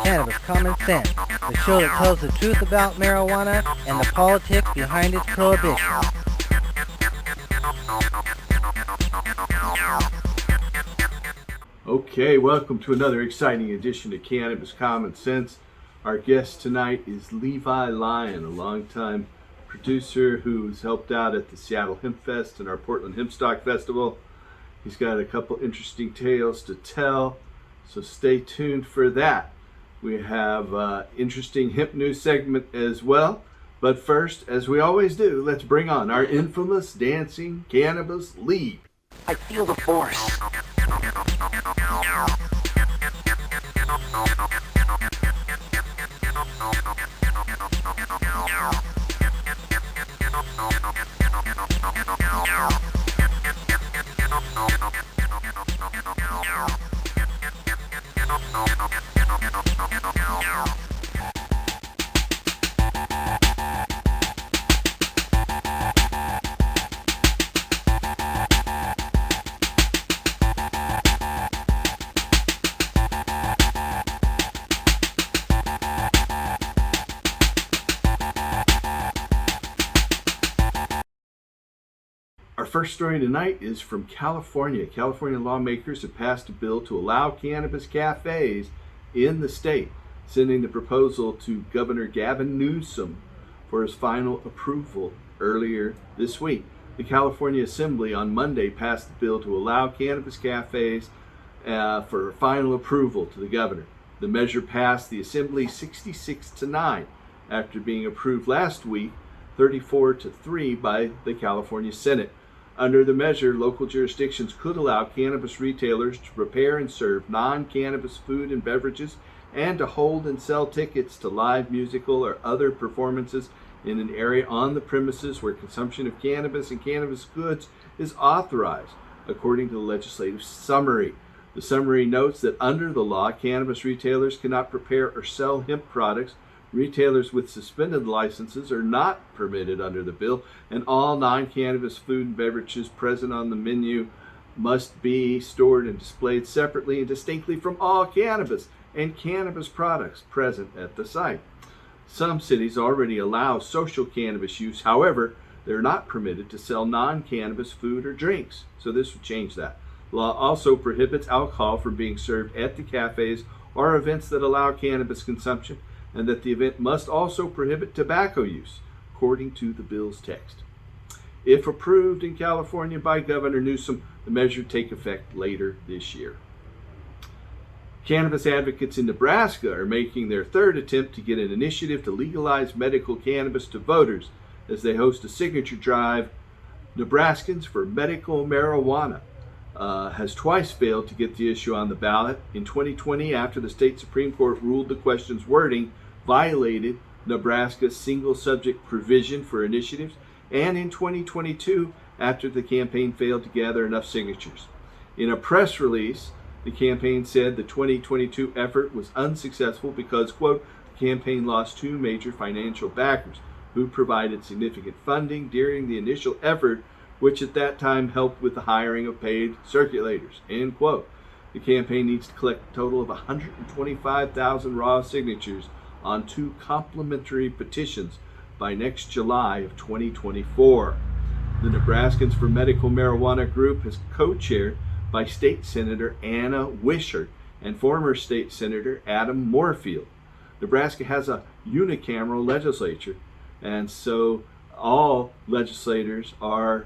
Cannabis Common Sense, the show that tells the truth about marijuana and the politics behind its prohibition. Okay, welcome to another exciting edition of Cannabis Common Sense. Our guest tonight is Levi Lyon, a longtime producer who's helped out at the Seattle Hemp Fest and our Portland Hemp Stock Festival. He's got a couple interesting tales to tell, so stay tuned for that. We have an interesting hemp news segment as well. But first, as we always do, let's bring on our infamous dancing cannabis lead. I feel the force. Our first story tonight is from California. California lawmakers have passed a bill to allow cannabis cafes in the state, sending the proposal to Governor Gavin Newsom for his final approval earlier this week. The California Assembly on Monday passed the bill to allow cannabis cafes for final approval to the governor. The measure passed the Assembly 66-9 after being approved last week 34-3 by the California Senate. Under the measure, local jurisdictions could allow cannabis retailers to prepare and serve non-cannabis food and beverages and to hold and sell tickets to live musical or other performances in an area on the premises where consumption of cannabis and cannabis goods is authorized, according to the legislative summary. The summary notes that under the law, cannabis retailers cannot prepare or sell hemp products. Retailers with suspended licenses are not permitted under the bill, and all non-cannabis food and beverages present on the menu must be stored and displayed separately and distinctly from all cannabis and cannabis products present at the site. Some cities already allow social cannabis use. However, they're not permitted to sell non-cannabis food or drinks, so this would change that. The law also prohibits alcohol from being served at the cafes or events that allow cannabis consumption, and that the event must also prohibit tobacco use, according to the bill's text. If approved in California by Governor Newsom, the measure would take effect later this year. Cannabis advocates in Nebraska are making their third attempt to get an initiative to legalize medical cannabis to voters as they host a signature drive. Nebraskans for Medical Marijuana has twice failed to get the issue on the ballot. In 2020, after the state Supreme Court ruled the question's wording violated Nebraska's single subject provision for initiatives, and in 2022, after the campaign failed to gather enough signatures. In a press release, the campaign said the 2022 effort was unsuccessful because, quote, the campaign lost two major financial backers who provided significant funding during the initial effort, which at that time helped with the hiring of paid circulators, end quote. The campaign needs to collect a total of 125,000 raw signatures on two complementary petitions by next July of 2024. The Nebraskans for Medical Marijuana group is co-chaired by State Senator Anna Wishart and former State Senator Adam Moorfield. Nebraska has a unicameral legislature, and so all legislators are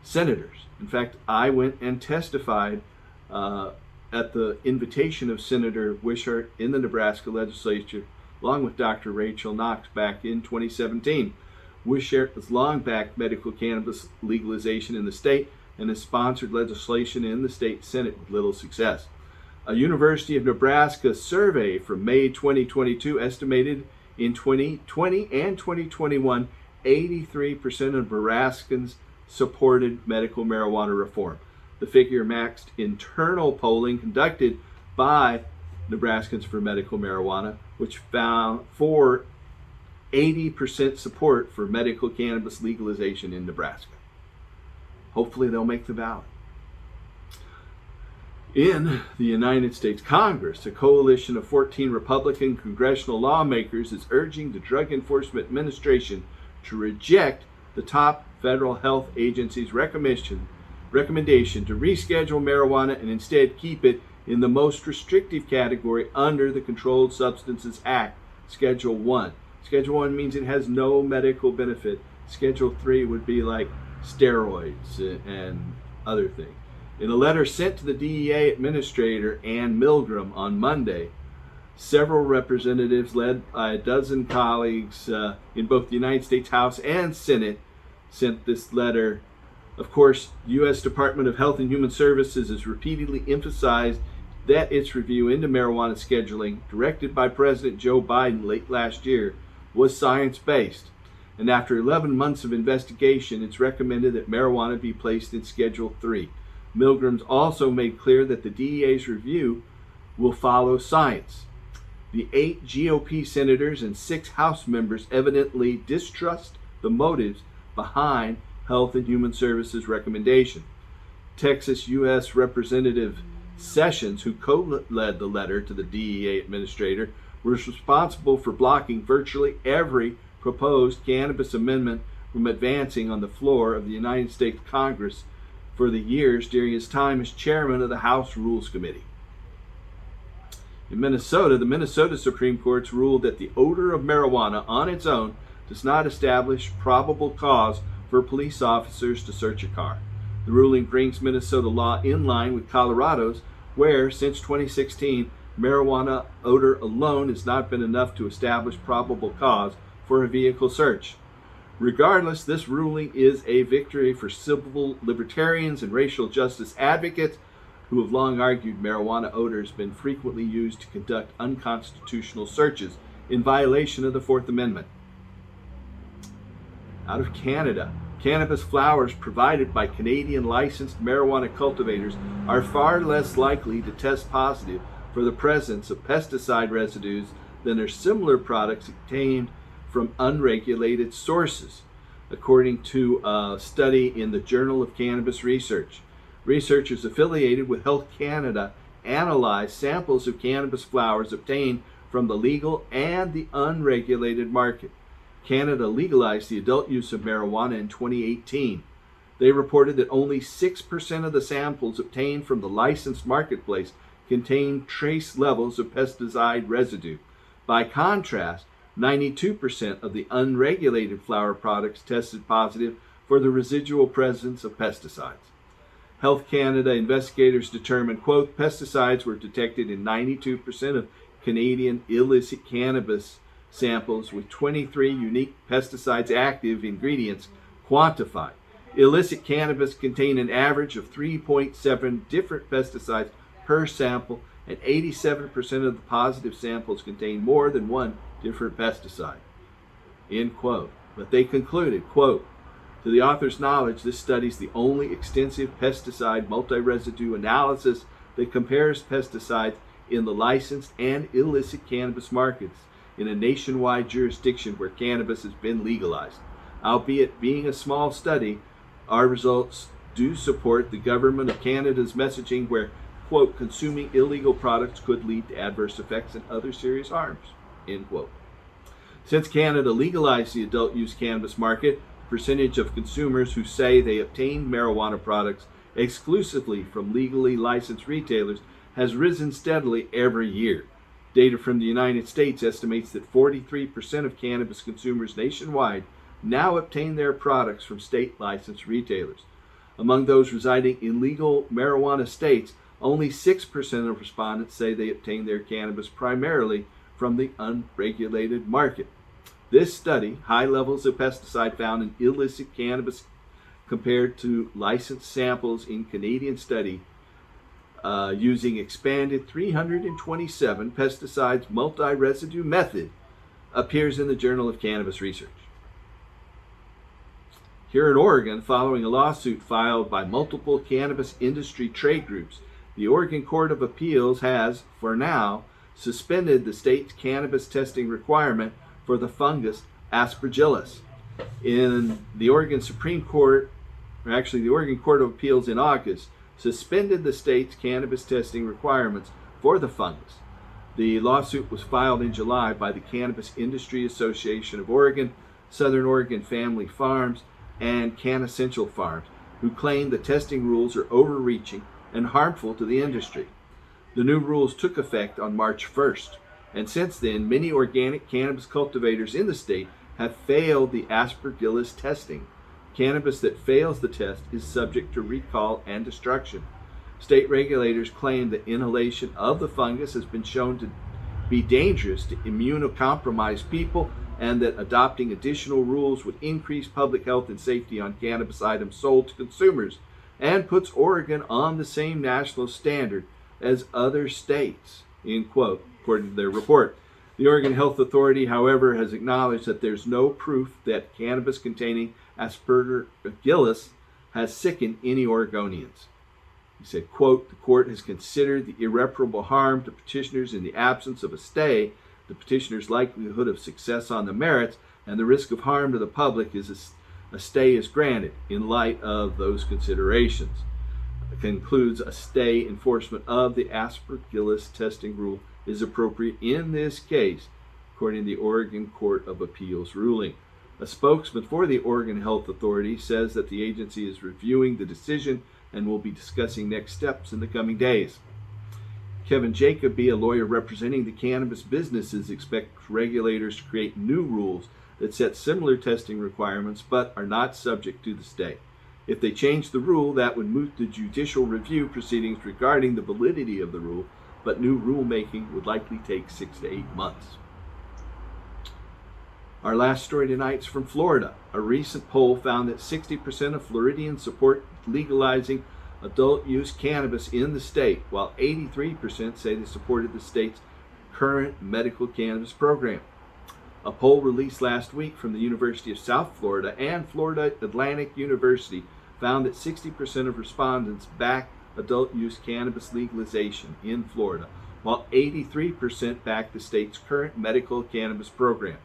senators. In fact, I went and testified at the invitation of Senator Wishart in the Nebraska legislature, along with Dr. Rachel Knox back in 2017. Wishart has long backed medical cannabis legalization in the state and has sponsored legislation in the state Senate with little success. A University of Nebraska survey from May 2022 estimated in 2020 and 2021, 83% of Nebraskans supported medical marijuana reform. The figure matched internal polling conducted by Nebraskans for Medical Marijuana, which found for 80% support for medical cannabis legalization in Nebraska. Hopefully they'll make the ballot. In the United States Congress, a coalition of 14 Republican congressional lawmakers is urging the Drug Enforcement Administration to reject the top federal health agency's recommendation to reschedule marijuana and instead keep it in the most restrictive category under the Controlled Substances Act, Schedule 1. Schedule 1 means it has no medical benefit. Schedule 3 would be like steroids and other things. In a letter sent to the DEA Administrator Ann Milgram on Monday, several representatives led by a dozen colleagues in both the United States House and Senate sent this letter. Of course, the U.S. Department of Health and Human Services has repeatedly emphasized that its review into marijuana scheduling, directed by President Joe Biden late last year, was science-based. And after 11 months of investigation, it's recommended that marijuana be placed in Schedule 3. Milgram's also made clear that the DEA's review will follow science. The 8 GOP senators and 6 House members evidently distrust the motives behind Health and Human Services recommendation. Texas U.S. Representative Sessions, who co-led the letter to the DEA administrator, was responsible for blocking virtually every proposed cannabis amendment from advancing on the floor of the United States Congress for the years during his time as chairman of the House Rules Committee. In Minnesota, the Minnesota Supreme Court's ruled that the odor of marijuana on its own does not establish probable cause for police officers to search a car. The ruling brings Minnesota law in line with Colorado's, where, since 2016, marijuana odor alone has not been enough to establish probable cause for a vehicle search. Regardless, this ruling is a victory for civil libertarians and racial justice advocates who have long argued marijuana odor has been frequently used to conduct unconstitutional searches in violation of the Fourth Amendment. Out of Canada, cannabis flowers provided by Canadian licensed marijuana cultivators are far less likely to test positive for the presence of pesticide residues than their similar products obtained from unregulated sources, according to a study in the Journal of Cannabis Research. Researchers affiliated with Health Canada analyzed samples of cannabis flowers obtained from the legal and the unregulated market. Canada legalized the adult use of marijuana in 2018. They reported that only 6% of the samples obtained from the licensed marketplace contained trace levels of pesticide residue. By contrast, 92% of the unregulated flower products tested positive for the residual presence of pesticides. Health Canada investigators determined, quote, pesticides were detected in 92% of Canadian illicit cannabis samples with 23 unique pesticides active ingredients quantified. Illicit cannabis contained an average of 3.7 different pesticides per sample, and 87% of the positive samples contained more than one different pesticide, end quote. But they concluded, quote, to the author's knowledge, this study is the only extensive pesticide multi-residue analysis that compares pesticides in the licensed and illicit cannabis markets in a nationwide jurisdiction where cannabis has been legalized. Albeit being a small study, our results do support the government of Canada's messaging where, quote, consuming illegal products could lead to adverse effects and other serious harms, end quote. Since Canada legalized the adult use cannabis market, the percentage of consumers who say they obtained marijuana products exclusively from legally licensed retailers has risen steadily every year. Data from the United States estimates that 43% of cannabis consumers nationwide now obtain their products from state licensed retailers. Among those residing in legal marijuana states, only 6% of respondents say they obtain their cannabis primarily from the unregulated market. This study, high levels of pesticide found in illicit cannabis compared to licensed samples in Canadian study using expanded 327 pesticides multi-residue method, appears in the Journal of Cannabis Research. Here in Oregon, following a lawsuit filed by multiple cannabis industry trade groups, the Oregon Court of Appeals has, for now, suspended the state's cannabis testing requirement for the fungus Aspergillus. In the Oregon Supreme Court, or actually the Oregon Court of Appeals in August, suspended the state's cannabis testing requirements for the fungus. The lawsuit was filed in July by the Cannabis Industry Association of Oregon, Southern Oregon Family Farms, and CanEssential Farms, who claim the testing rules are overreaching and harmful to the industry. The new rules took effect on March 1st, and since then, many organic cannabis cultivators in the state have failed the aspergillus testing. Cannabis that fails the test is subject to recall and destruction. State regulators claim that inhalation of the fungus has been shown to be dangerous to immunocompromised people, and that adopting additional rules would increase public health and safety on cannabis items sold to consumers, and puts Oregon on the same national standard as other states, end quote, according to their report. The Oregon Health Authority, however, has acknowledged that there's no proof that cannabis containing aspergillus has sickened any Oregonians. He said, quote, the court has considered the irreparable harm to petitioners in the absence of a stay, the petitioner's likelihood of success on the merits, and the risk of harm to the public is a stay is granted in light of those considerations. It concludes a stay enforcement of the aspergillus testing rule is appropriate in this case, according to the Oregon Court of Appeals ruling. A spokesman for the Oregon Health Authority says that the agency is reviewing the decision and will be discussing next steps in the coming days. Kevin Jacoby, a lawyer representing the cannabis businesses, expects regulators to create new rules that set similar testing requirements but are not subject to the stay. If they change the rule, that would moot the judicial review proceedings regarding the validity of the rule, but new rulemaking would likely take 6 to 8 months. Our last story tonight is from Florida. A recent poll found that 60% of Floridians support legalizing adult use cannabis in the state, while 83% say they supported the state's current medical cannabis program. A poll released last week from the University of South Florida and Florida Atlantic University found that 60% of respondents back adult use cannabis legalization in Florida, while 83% back the state's current medical cannabis program.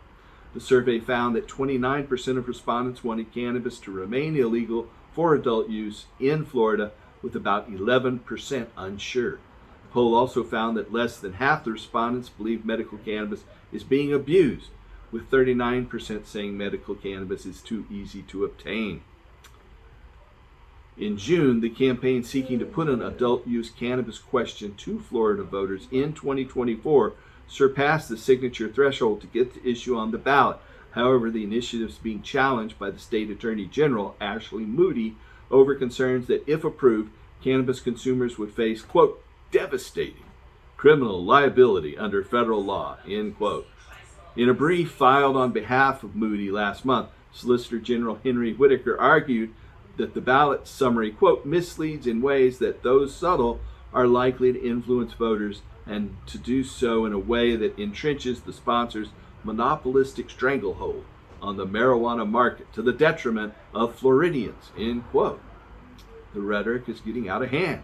The survey found that 29% of respondents wanted cannabis to remain illegal for adult use in Florida, with about 11% unsure. The poll also found that less than half the respondents believe medical cannabis is being abused, with 39% saying medical cannabis is too easy to obtain. In June, the campaign seeking to put an adult use cannabis question to Florida voters in 2024 surpassed the signature threshold to get the issue on the ballot. However, the initiative is being challenged by the state attorney general, Ashley Moody, over concerns that if approved, cannabis consumers would face, quote, devastating criminal liability under federal law, end quote. In a brief filed on behalf of Moody last month, Solicitor General Henry Whitaker argued that the ballot summary, quote, misleads in ways that, though subtle, are likely to influence voters, and to do so in a way that entrenches the sponsor's monopolistic stranglehold on the marijuana market to the detriment of Floridians, end quote. The rhetoric is getting out of hand.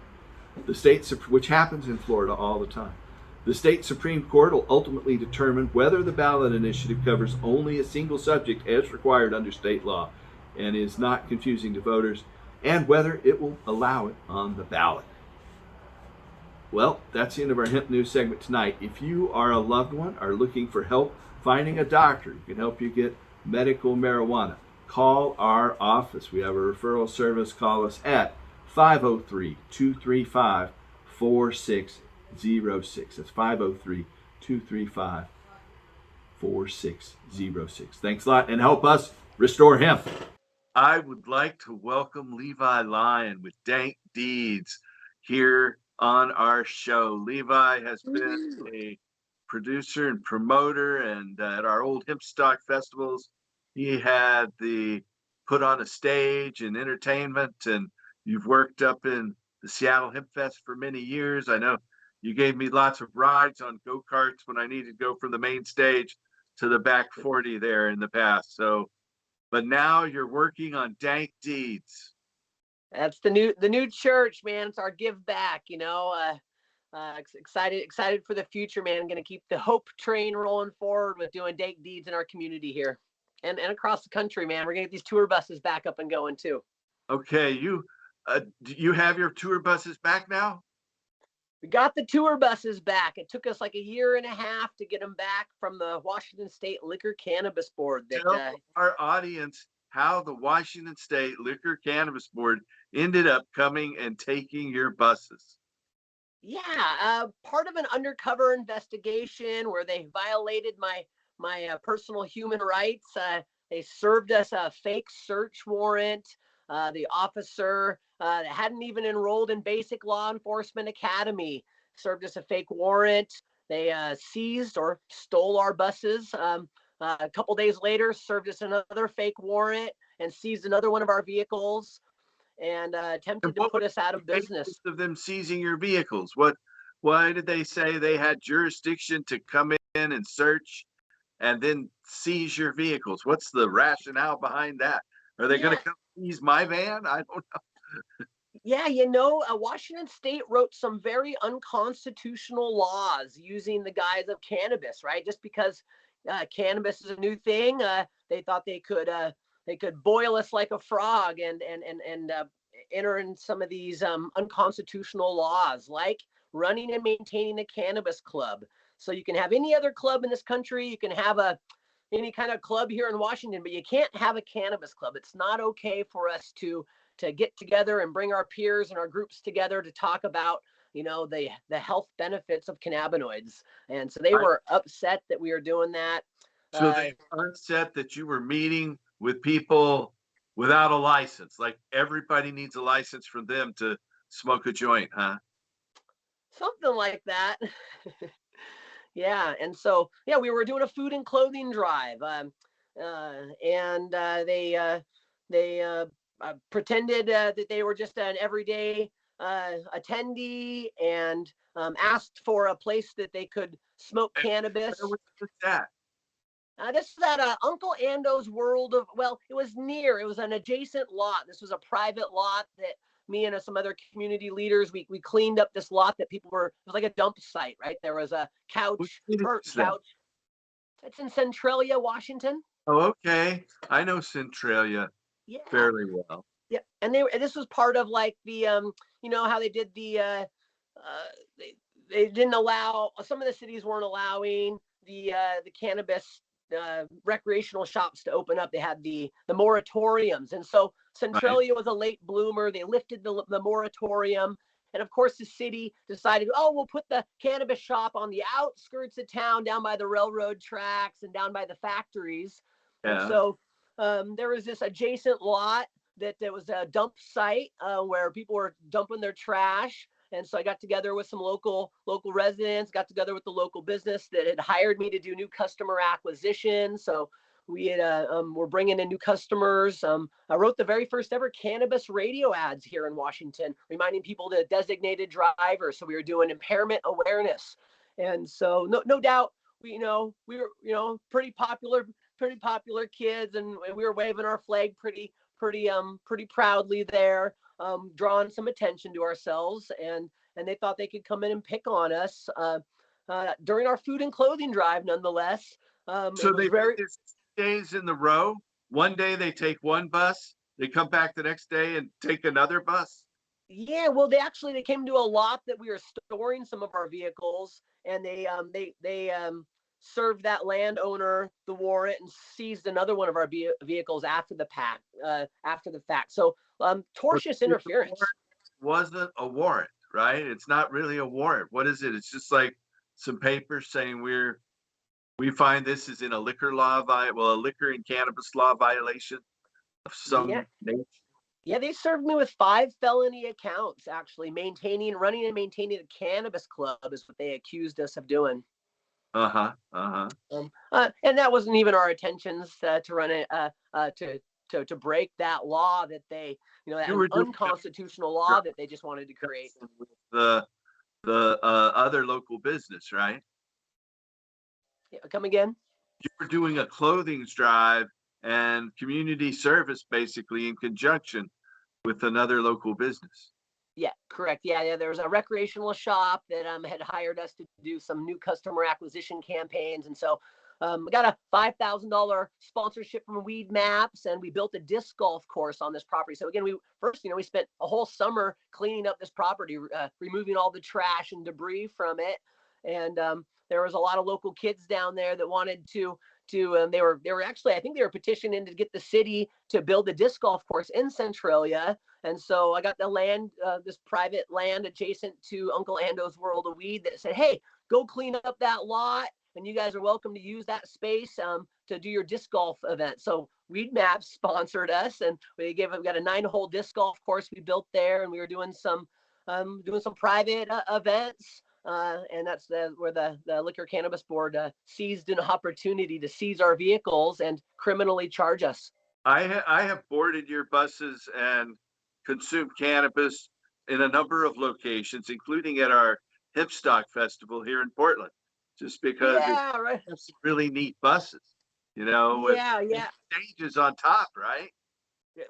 The state, which happens in Florida all the time. The state Supreme Court will ultimately determine whether the ballot initiative covers only a single subject as required under state law and is not confusing to voters, and whether it will allow it on the ballot. Well, that's the end of our Hemp News segment tonight. If you are a loved one or looking for help finding a doctor who can help you get medical marijuana, call our office. We have a referral service. Call us at 503-235-4606. That's 503-235-4606. Thanks a lot, and help us restore hemp. I would like to welcome Levi Lyon with Dank Deeds here on our show. Levi has been a producer and promoter, and at our old hemp stock festivals, he had put on a stage and entertainment, and you've worked up in the Seattle Hemp Fest for many years. I know you gave me lots of rides on go-karts when I needed to go from the main stage to the back 40 there in the past. But now you're working on Dank Deeds. That's the new church, man. It's our give back, excited for the future, man. I'm going to keep the hope train rolling forward with doing Dank Deeds in our community here and across the country, man. We're going to get these tour buses back up and going too. Okay, Do you have your tour buses back now? We got the tour buses back. It took us like a year and a half to get them back from the Washington State Liquor Cannabis Board. Tell our audience how the Washington State Liquor Cannabis Board ended up coming and taking your buses. Yeah, part of an undercover investigation where they violated my personal human rights. They served us a fake search warrant. The officer that hadn't even enrolled in basic law enforcement academy served us a fake warrant. They seized or stole our buses. A couple days later, served us another fake warrant and seized another one of our vehicles and attempted to put us out of business. Of them seizing your vehicles, why did they say they had jurisdiction to come in and search and then seize your vehicles? What's the rationale behind that? Are they going to come seize my van? I don't know. Yeah, Washington State wrote some very unconstitutional laws using the guise of cannabis, right? Just because cannabis is a new thing, they thought they could boil us like a frog and enter in some of these unconstitutional laws, like running and maintaining a cannabis club. So you can have any other club in this country, you can have any kind of club here in Washington, but you can't have a cannabis club. It's not okay for us to get together and bring our peers and our groups together to talk about, the health benefits of cannabinoids. And so they were upset that we were doing that. So they were upset that you were meeting with people without a license. Like everybody needs a license for them to smoke a joint, huh? Something like that. Yeah. And so, we were doing a food and clothing drive. And they pretended that they were just an everyday attendee and asked for a place that they could smoke cannabis. Where was that? This is at Uncle Ando's World of, it was an adjacent lot. This was a private lot that me and some other community leaders, we cleaned up this lot that it was like a dump site, right? There was a couch, burnt couch. It's in Centralia, Washington. Oh, okay. I know Centralia fairly well. Yeah, and this was part of like the how they did the they didn't allow, some of the cities weren't allowing the cannabis recreational shops to open up. They had the moratoriums, and so Centralia was a late bloomer. They lifted the moratorium, and of course the city decided, we'll put the cannabis shop on the outskirts of town, down by the railroad tracks and down by the factories. And so there was this adjacent lot that was a dump site where people were dumping their trash. And so I got together with some local residents, got together with the local business that had hired me to do new customer acquisition. So we had we're bringing in new customers. I wrote the very first ever cannabis radio ads here in Washington, reminding people to designated drivers. So we were doing impairment awareness, and so no doubt we were pretty popular kids, and we were waving our flag pretty proudly there. Drawing some attention to ourselves, and they thought they could come in and pick on us during our food and clothing drive, nonetheless. So they did this 6 days in the row. One day they take one bus, they come back the next day and take another bus. Yeah, well, they came to a lot that we were storing some of our vehicles, and they served that landowner the warrant and seized another one of our vehicles after the fact. So tortious interference. Wasn't a warrant, right? It's not really a warrant. What is it? It's just like some papers saying we find this is in a liquor and cannabis law violation of some nature. Yeah, they served me with 5 felony accounts, actually. Running and maintaining a cannabis club is what they accused us of doing. And that wasn't even our intentions to run it, to break that law that they, that unconstitutional law that they just wanted to create. The other local business, right? Yeah, come again? You were doing a clothing drive and community service, basically in conjunction with another local business. Yeah, correct. Yeah. There was a recreational shop that had hired us to do some new customer acquisition campaigns, and so We got a $5,000 sponsorship from Weed Maps, and we built a disc golf course on this property. So again, we spent a whole summer cleaning up this property, removing all the trash and debris from it. And there was a lot of local kids down there that wanted to they were actually, I think they were petitioning to get the city to build a disc golf course in Centralia. And so I got the land, this private land adjacent to Uncle Ando's World of Weed, that said, hey, go clean up that lot, and you guys are welcome to use that space to do your disc golf event. So Weed Maps sponsored us, and we got a 9-hole disc golf course we built there, and we were doing some private events. And that's where the Liquor Cannabis Board seized an opportunity to seize our vehicles and criminally charge us. I have boarded your buses and consumed cannabis in a number of locations, including at our Hemp Festival here in Portland, just because right. It's some really neat buses, with stages on top, right?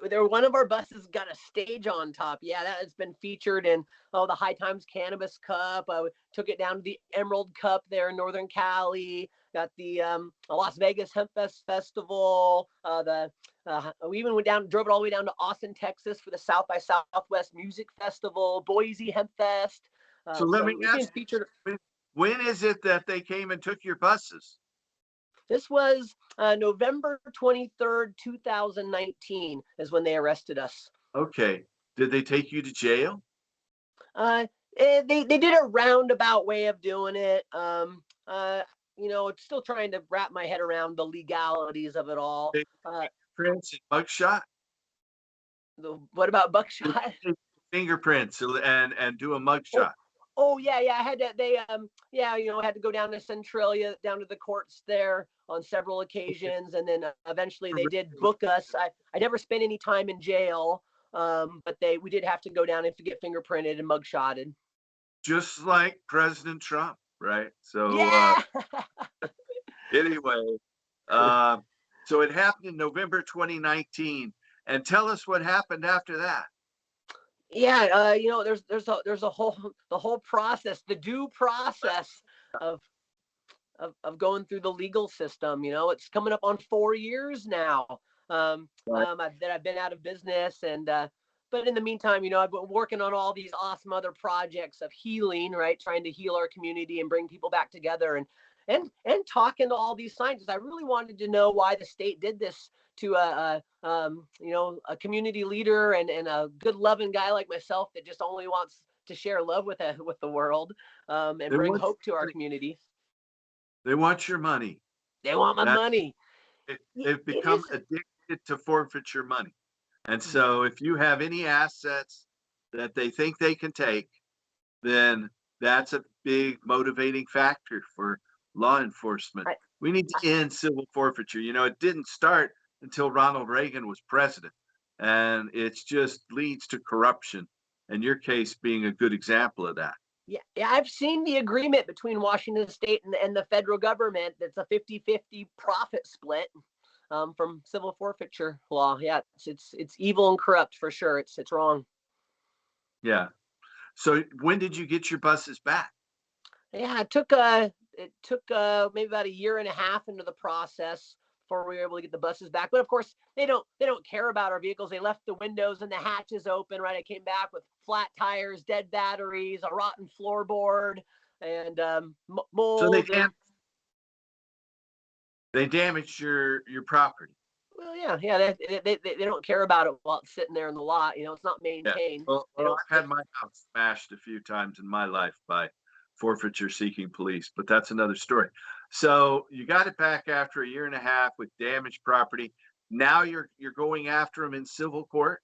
One of our buses got a stage on top. Yeah, that has been featured in the High Times Cannabis Cup. Took it down to the Emerald Cup there in Northern Cali. Got the Las Vegas Hemp Festival. We even drove it all the way down to Austin, Texas for the South by Southwest Music Festival, Boise Hemp Fest. So let me ask, when is it that they came and took your buses? This was November 23rd, 2019 is when they arrested us. Okay. Did they take you to jail? They did a roundabout way of doing it. Still trying to wrap my head around the legalities of it all. Fingerprints and mugshot? What about buckshot? Fingerprints and do a mugshot. Oh yeah. I had to. Had to go down to Centralia, down to the courts there on several occasions, and then eventually they did book us. I never spent any time in jail, but we did have to go down and to get fingerprinted and mugshotted. Just like President Trump, right? So yeah. Anyway, so it happened in November 2019, and tell us what happened after that. Yeah, there's a whole process, the due process of going through the legal system. It's coming up on 4 years now that I've been out of business, and but in the meantime, I've been working on all these awesome other projects of healing, right? Trying to heal our community and bring people back together, and talking to all these scientists. I really wanted to know why the state did this to a community leader and a good loving guy like myself that just only wants to share love with the world and bring hope to our community. They want your money. They want my money. They've become addicted to forfeiture money. And so if you have any assets that they think they can take, then that's a big motivating factor for law enforcement. We need to end civil forfeiture. It didn't start until Ronald Reagan was president, and it just leads to corruption, and your case being a good example of that. Yeah, I've seen the agreement between Washington State and the federal government. That's a 50-50 profit split from civil forfeiture law. Yeah, it's evil and corrupt for sure. It's wrong. Yeah. So when did you get your buses back? Yeah, it took maybe about a year and a half into the process before we were able to get the buses back. But of course, they don't care about our vehicles. They left the windows and the hatches open, right? I came back with flat tires, dead batteries, a rotten floorboard, and mold. So they damaged your property. Well, yeah. They don't care about it while it's sitting there in the lot. It's not maintained. Yeah. Well, I've had my house smashed a few times in my life by forfeiture-seeking police, but that's another story. So you got it back after a year and a half with damaged property. Now you're going after them in civil court.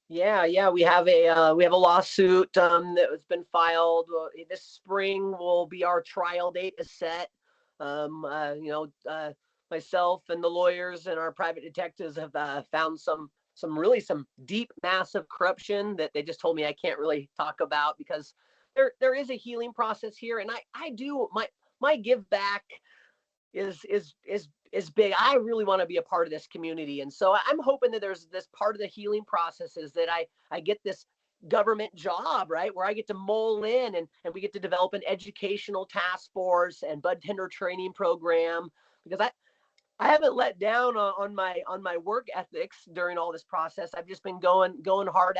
Yeah. We have a lawsuit that has been filed. This spring will be our trial date is set. Myself and the lawyers and our private detectives have found some deep, massive corruption that they just told me I can't really talk about, because there is a healing process here, and I do my give back is big. I really want to be a part of this community, and so I'm hoping that there's this part of the healing process is that I get this government job, right? Where I get to mull in and we get to develop an educational task force and bud tender training program, because I haven't let down on my work ethics during all this process. I've just been going hard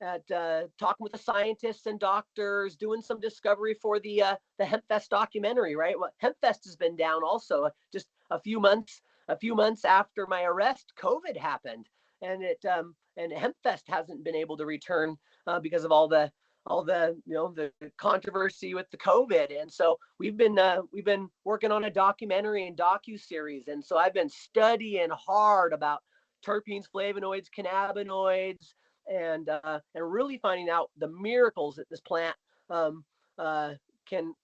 at talking with the scientists and doctors, doing some discovery for the HempFest documentary, right? Well, HempFest has been down also. Just a few months after my arrest, COVID happened, and HempFest hasn't been able to return because of all the the controversy with the COVID. And so we've been working on a documentary and docu-series, and so I've been studying hard about terpenes, flavonoids, cannabinoids, and really finding out the miracles that this plant can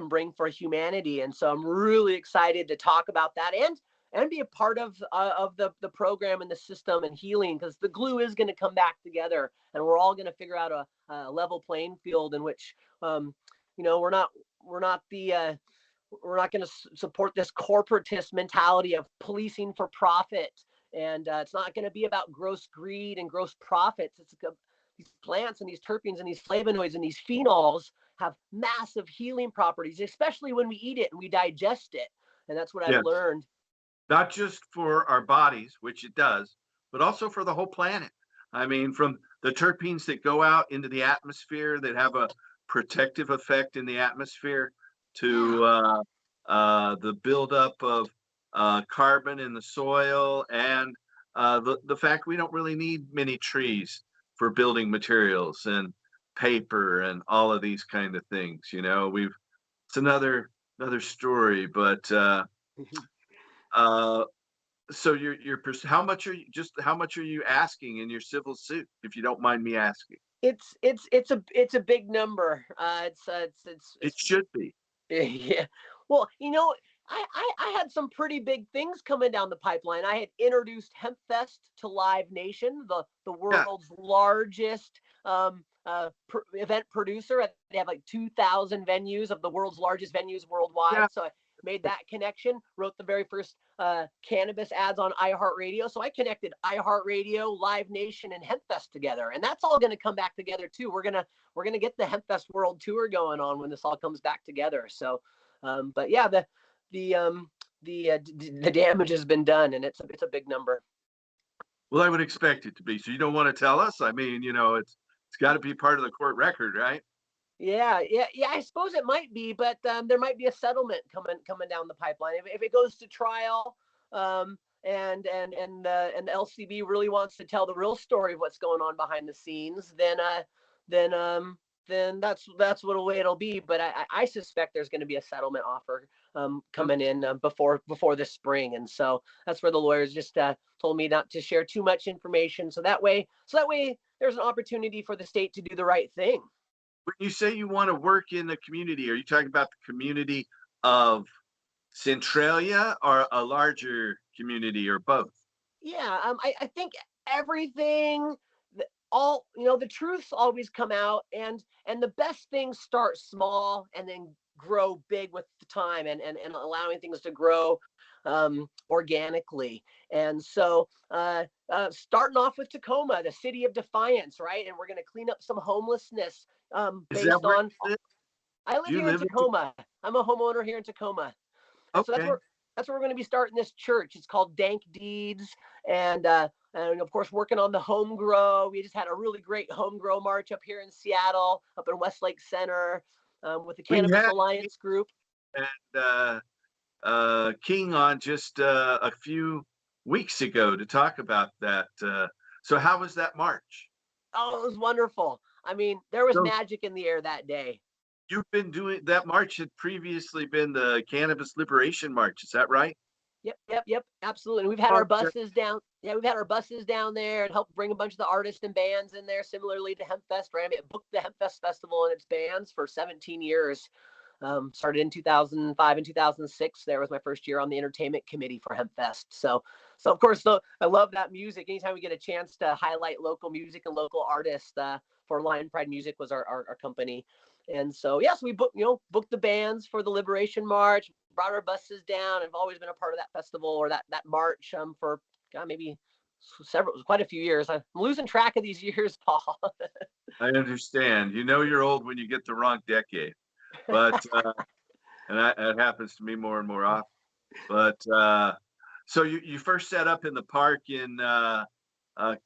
bring for humanity. And so I'm really excited to talk about that and be a part of the program and the system and healing, because the glue is going to come back together, and we're all going to figure out a level playing field in which we're not going to support this corporatist mentality of policing for profit, and it's not going to be about gross greed and gross profits. It's these plants and these terpenes and these flavonoids and these phenols have massive healing properties, especially when we eat it and we digest it. And that's what I've learned. Not just for our bodies, which it does, but also for the whole planet. I mean, from the terpenes that go out into the atmosphere that have a protective effect in the atmosphere to the buildup of carbon in the soil, and the fact we don't really need many trees for building materials and paper and all of these kind of things. It's another story, but so how much are you asking in your civil suit, if you don't mind me asking? It's a big number. It should be. Yeah. Well, I had some pretty big things coming down the pipeline. I had introduced HempFest to Live Nation, the world's largest event producer. They have like 2,000 venues, of the world's largest venues worldwide. Yeah. So I made that connection, wrote the very first cannabis ads on iHeartRadio. So I connected iHeartRadio, Live Nation, and HempFest together, and that's all going to come back together too. We're gonna get the HempFest World Tour going on when this all comes back together. So, but yeah, the damage has been done, and it's a big number. Well, I would expect it to be. So you don't want to tell us? I mean, it's got to be part of the court record, right? Yeah. I suppose it might be, but there might be a settlement coming down the pipeline if it goes to trial, and the LCB really wants to tell the real story of what's going on behind the scenes. Then that's what the way it'll be. But I suspect there's going to be a settlement offer coming in before this spring, and so that's where the lawyers just told me not to share too much information, so that way there's an opportunity for the state to do the right thing. When you say you want to work in the community, are you talking about the community of Centralia or a larger community, or both? Yeah, I think everything, the truths always come out, and the best things start small and then grow big with the time, and allowing things to grow organically. And so starting off with Tacoma, the city of defiance, right? And we're going to clean up some homelessness based on. I live here in Tacoma. I'm a homeowner here in Tacoma. Okay. So that's where we're going to be starting this church. It's called Dank Deeds, and of course working on the home grow. We just had a really great home grow march up here in Seattle, up in Westlake Center, with the Cannabis Alliance group. And King on just a few weeks ago to talk about that. So how was that march? Oh, it was wonderful. I mean, there was magic in the air that day. You've been doing that march had previously been the Cannabis Liberation March. Is that right? Yep. Absolutely. And we've had our buses down. Yeah, we've had our buses down there and helped bring a bunch of the artists and bands in there, similarly to HempFest, right? I mean, booked the HempFest Festival and its bands for 17 years. Started in 2005 and 2006. There was my first year on the entertainment committee for HempFest. So of course, I love that music. Anytime we get a chance to highlight local music and local artists, for Lion Pride Music was our company. And so, yes, we booked the bands for the Liberation March, brought our buses down. I've always been a part of that festival or that march for maybe quite a few years. I'm losing track of these years, Paul. I understand. You know you're old when you get the wrong decade, but and it happens to me more and more often. But so you first set up in the park in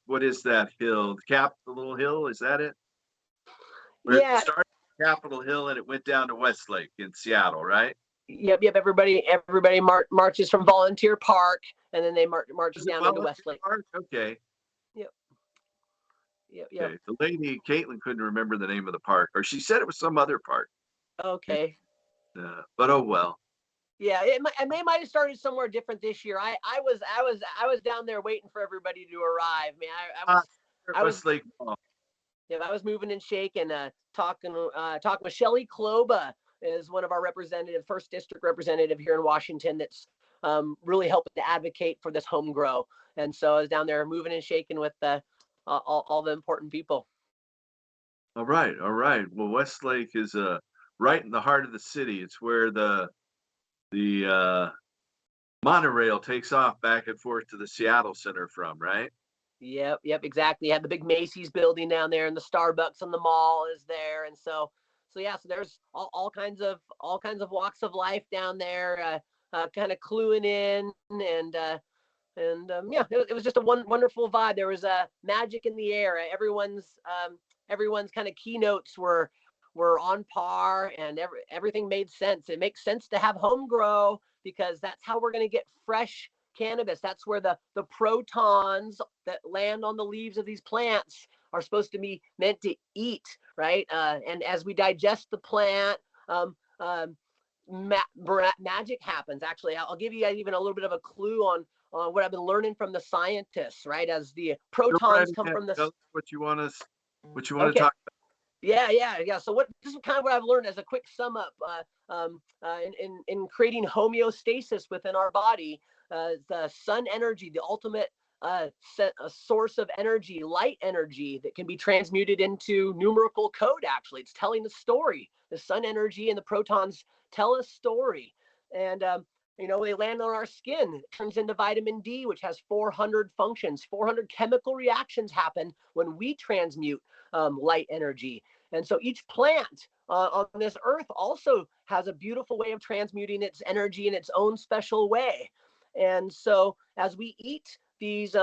what is that hill? Capitol Hill, is that it? Where it Yeah. started at Capitol Hill and it went down to Westlake in Seattle, right? Yep. Everybody marches from Volunteer Park, and then they march Is it down into Volunteer Westlake. Park? Okay. Yep. Yep. Okay. The lady Caitlin couldn't remember the name of the park, or she said it was some other park. Okay. But oh well. Yeah, they might have started somewhere different this year. I was down there waiting for everybody to arrive. Man, I was Westlake Mall. yeah, I was moving and shaking, talking with Shelley Kloba, is one of our first district representative here in Washington, that's really helping to advocate for this home grow. And so I was down there moving and shaking with all the important people. All right, all right. Well, Westlake is right in the heart of the city. It's where the monorail takes off back and forth to the Seattle Center from, right? Yep, exactly. You had the big Macy's building down there, and the Starbucks on the mall is there, and so yeah. So there's all kinds of walks of life down there, kind of cluing in, and yeah, it was just a wonderful vibe. There was a magic in the air. Everyone's kind of keynotes were on par, and everything made sense. It makes sense to have home grow because that's how we're going to get fresh cannabis. That's where the protons that land on the leaves of these plants are supposed to be meant to eat, right? And as we digest the plant, magic happens. Actually, I'll give you guys even a little bit of a clue on what I've been learning from the scientists, right? As the protons come from the. Tell us what you want to Okay. talk about. Yeah. So this is kind of what I've learned as a quick sum up in creating homeostasis within our body. The sun energy, the ultimate a source of energy, light energy that can be transmuted into numerical code. Actually, it's telling the story. The sun energy and the protons tell a story, and they land on our skin. It turns into vitamin D, which has 400 functions. 400 chemical reactions happen when we transmute light energy. And so each plant on this earth also has a beautiful way of transmuting its energy in its own special way. And so as we eat these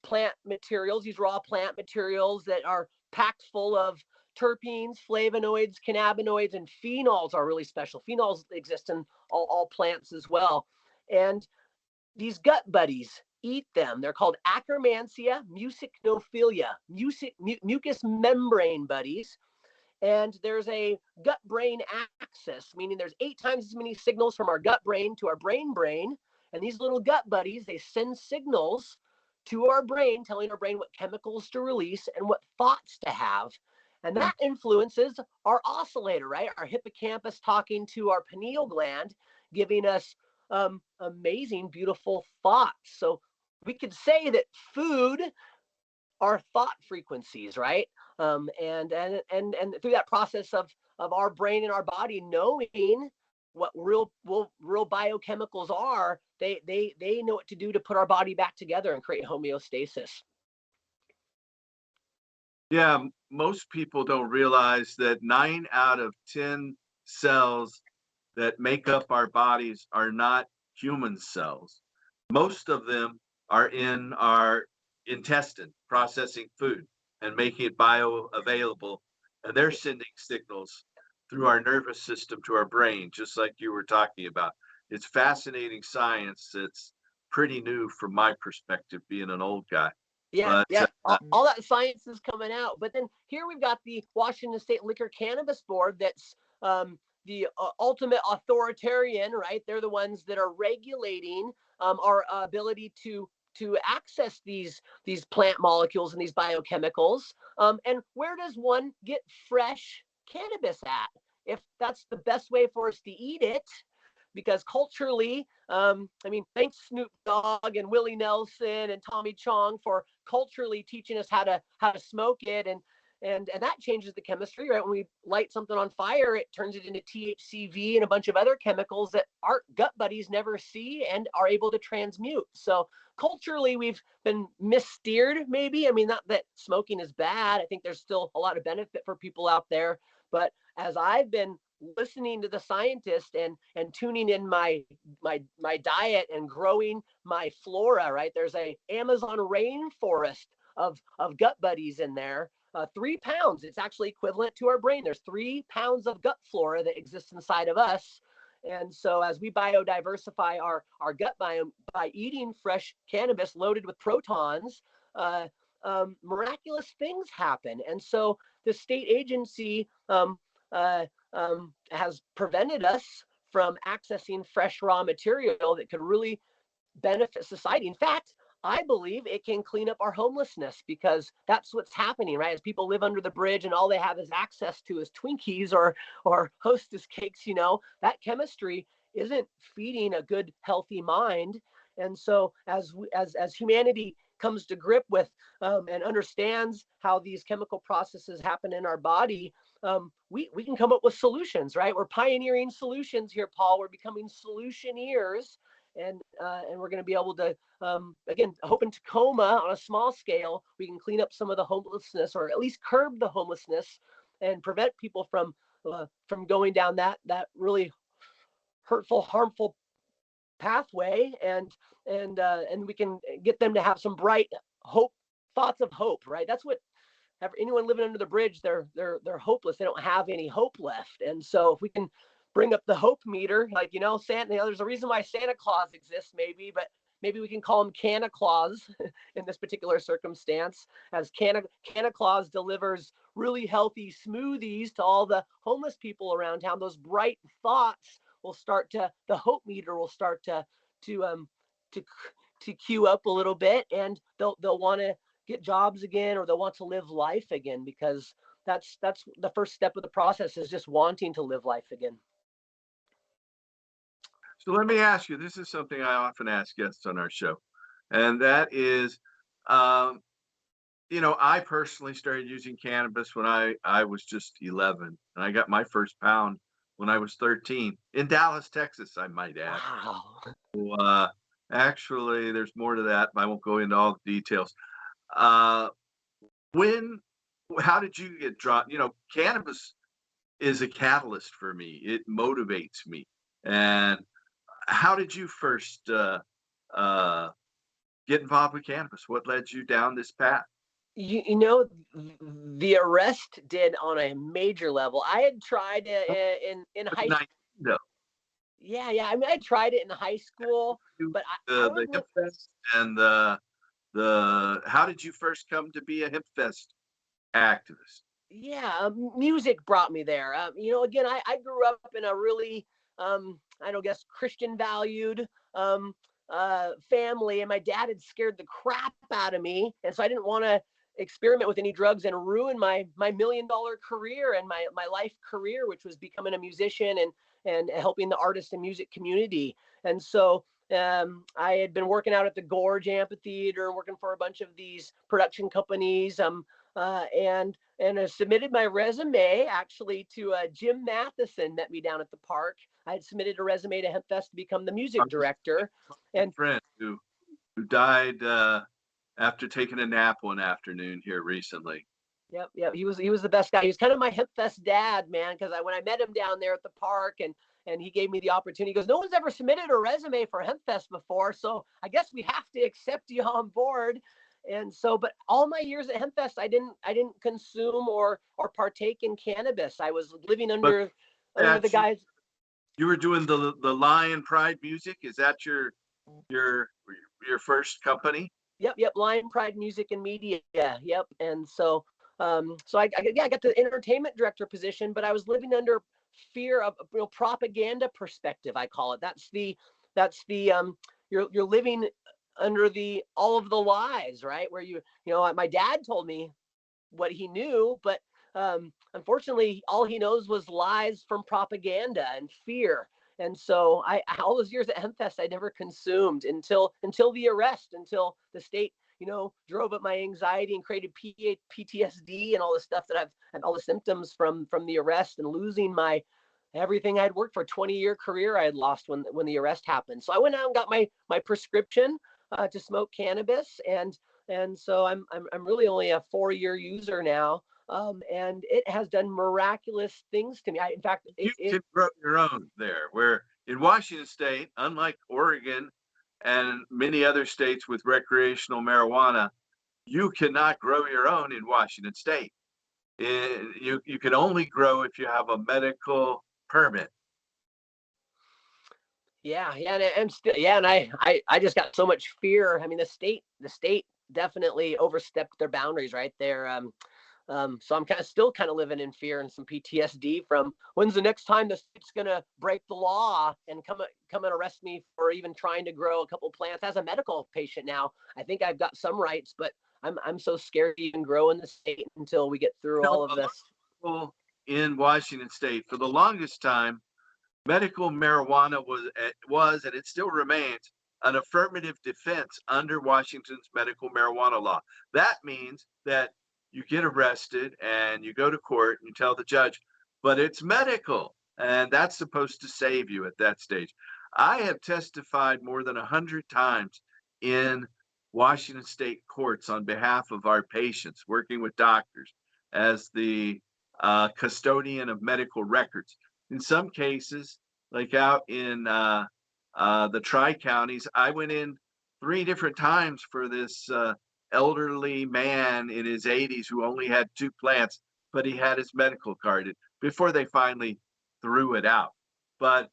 plant materials, these raw plant materials that are packed full of terpenes, flavonoids, cannabinoids, and phenols are really special. Phenols exist in all plants as well. And these gut buddies eat them. They're called Akkermansia muscinophilia, mucous membrane buddies. And there's a gut-brain axis, meaning there's 8 times as many signals from our gut brain to our brain. And these little gut buddies, they send signals to our brain, telling our brain what chemicals to release and what thoughts to have. And that influences our oscillator, right? Our hippocampus talking to our pineal gland, giving us amazing, beautiful thoughts. So we could say that food are thought frequencies, right? And through that process of our brain and our body knowing what real biochemicals are, they know what to do to put our body back together and create homeostasis. Yeah, most people don't realize that 9 out of 10 cells that make up our bodies are not human cells. Most of them are in our intestine, processing food and making it bioavailable. And they're sending signals through our nervous system to our brain, just like you were talking about. It's fascinating science. It's pretty new from my perspective, being an old guy. Yeah, But, all that science is coming out. But then here we've got the Washington State Liquor Cannabis Board that's the ultimate authoritarian, right? They're the ones that are regulating our ability to access these plant molecules and these biochemicals. And where does one get fresh cannabis at? If that's the best way for us to eat it, because culturally, thanks Snoop Dogg and Willie Nelson and Tommy Chong for culturally teaching us how to smoke it. and that changes the chemistry, right? When we light something on fire, it turns it into THCV and a bunch of other chemicals that our gut buddies never see and are able to transmute. So culturally, we've been missteered, maybe. I mean, not that smoking is bad. I think there's still a lot of benefit for people out there. But as I've been listening to the scientists and tuning in my diet and growing my flora, right? There's a Amazon rainforest of gut buddies in there. 3 pounds, it's actually equivalent to our brain. There's 3 pounds of gut flora that exists inside of us. And so as we biodiversify our gut biome by eating fresh cannabis loaded with protons, miraculous things happen. And so the state agency has prevented us from accessing fresh raw material that could really benefit society. In fact, I believe it can clean up our homelessness, because that's what's happening, right? As people live under the bridge and all they have is access to is Twinkies or Hostess cakes, that chemistry isn't feeding a good, healthy mind. And so as humanity comes to grip with and understands how these chemical processes happen in our body, we can come up with solutions, right? We're pioneering solutions here, Paul. We're becoming solutioneers. And we're going to be able to, again, hope in Tacoma on a small scale, we can clean up some of the homelessness, or at least curb the homelessness, and prevent people from going down that really hurtful, harmful pathway, and we can get them to have some bright thoughts of hope, right? That's what anyone living under the bridge, they're hopeless. They don't have any hope left. And so if we can bring up the hope meter, like, Santa, there's a reason why Santa Claus exists, maybe, but maybe we can call him Canna Claus in this particular circumstance, as Canna Claus delivers really healthy smoothies to all the homeless people around town. Those bright thoughts will the hope meter will start to queue up a little bit, and they'll want to get jobs again, or they'll want to live life again, because that's the first step of the process, is just wanting to live life again. So let me ask you, this is something I often ask guests on our show, and that is, I personally started using cannabis when I was just 11, and I got my first pound when I was 13 in Dallas, Texas, I might add. Wow. So, actually, there's more to that, but I won't go into all the details. How did you get drawn? Cannabis is a catalyst for me. It motivates me. And how did you first get involved with cannabis? What led you down this path? The arrest did on a major level. I had tried in high school. No. Yeah. I mean, I tried it in high school, but the Hemp Fest and how did you first come to be a Hemp Fest activist? Yeah, music brought me there. Again, I grew up in a really, I don't guess, Christian valued family, and my dad had scared the crap out of me, and so I didn't want to experiment with any drugs and ruin my $1 million career and my life career, which was becoming a musician and helping the artist and music community. And so I had been working out at the Gorge Amphitheater, working for a bunch of these production companies, and I submitted my resume actually to Jim Matheson. Met me down at the park. I had submitted a resume to HempFest to become the music director. And friend who died after taking a nap one afternoon here recently. Yep. He was the best guy. He was kind of my HempFest dad, man, because when I met him down there at the park, and he gave me the opportunity, he goes, "No one's ever submitted a resume for HempFest before, so I guess we have to accept you on board." And so, but all my years at HempFest, I didn't consume or partake in cannabis. I was living under the guys. You were doing the Lion Pride Music. Is that your first company? Yep. Lion Pride Music and Media. Yep. And so, I got the entertainment director position, but I was living under fear of propaganda perspective, I call it. That's the you're living under all of the lies, right? Where my dad told me what he knew, but unfortunately, all he knows was lies from propaganda and fear. And so all those years at HempFest, I never consumed until the arrest, until the state drove up my anxiety and created PTSD and all the stuff that I've and all the symptoms from the arrest and losing my everything I'd worked for 20-year career I had lost when the arrest happened. So I went out and got my prescription to smoke cannabis, and so I'm really only a 4-year user now, and it has done miraculous things to me. In fact, You can grow your own there, where in Washington State, unlike Oregon and many other states with recreational marijuana, you cannot grow your own in Washington State. You can only grow if you have a medical permit. Yeah, and still, yeah, and I just got so much fear. I mean, the state definitely overstepped their boundaries right there. So I'm still kind of living in fear and some PTSD from when's the next time the state's gonna break the law and come and arrest me for even trying to grow a couple plants as a medical patient. Now I think I've got some rights, but I'm so scared to even grow in the state until we get through all of this. In Washington State, for the longest time, medical marijuana was and it still remains an affirmative defense under Washington's medical marijuana law. That means that you get arrested and you go to court and you tell the judge, but it's medical, and that's supposed to save you at that stage. I have testified more than 100 times in Washington State courts on behalf of our patients, working with doctors as the custodian of medical records. In some cases, like out in the Tri-Counties, I went in 3 different times for this elderly man in his 80s who only had 2 plants, but he had his medical card before they finally threw it out. But